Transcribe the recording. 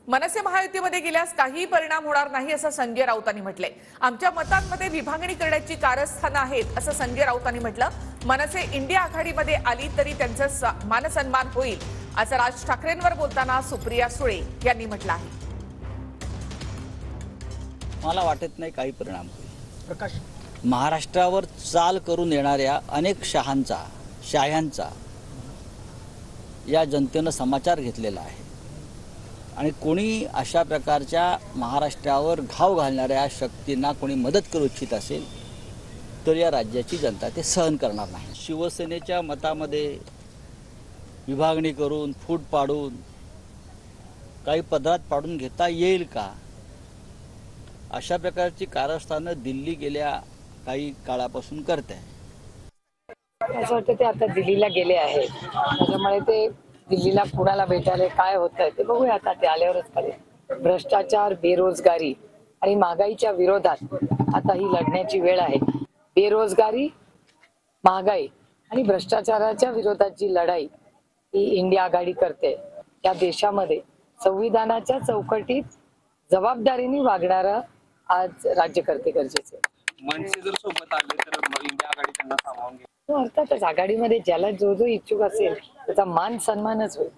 मनसे महायुतीमध्ये गेल्यास काहीही परिणाम होणार नाही असं संजय राऊतांनी म्हटलंय। आमच्या मतांमध्ये विभागणी करण्याची कारस्थानं आहेत असं संजय राऊतांनी म्हटलं। मनसे इंडिया आघाडीमध्ये आली तरी त्यांचं मानसन्मान होईल असं राज ठाकरेंवर बोलताना सुप्रिया सुळे यांनी म्हटलं आहे। मला वाटत नाही काही परिणाम होईल। प्रकाश, महाराष्ट्रावर चाल करून येणाऱ्या अनेक शाह्यांचा या जनतेनं समाचार घेतलेला आहे आणि कोणी अशा प्रकारच्या महाराष्ट्रावर घाव घालणाऱ्या शक्तींना कोणी मदत करू इच्छित असेल तर या राज्याची जनता ते सहन करणार नाही। शिवसेनेच्या मतामध्ये विभागणी करून फूट पाडून काही पदरात पाडून घेता येईल का, अशा प्रकारची कारस्थानं दिल्ली गेल्या काही काळापासून करते आहे। असं वाटतं ते आता दिल्लीला गेले आहेत, त्याच्यामुळे ते दिल्लीला कुणाला भेटायला काय होतंय ते बघूया, आता ते आल्यावरच कळेल। भ्रष्टाचार, बेरोजगारी आणि महागाईच्या विरोधात आता ही लढण्याची वेळ आहे। बेरोजगारी, महागाई आणि भ्रष्टाचाराच्या विरोधात जी लढाई ही इंडिया आघाडी करते, त्या देशामध्ये संविधानाच्या चौकटीत जबाबदारीने वागणारा आज राज्यकर्ते गरजेचे। मनसे जर सोबत आले तर इंडिया आघाडी त्यांना सामावून घेईल। अर्थातच आघाडीमध्ये ज्याला जो इच्छुक असेल त्याचा मान सन्मानच होईल।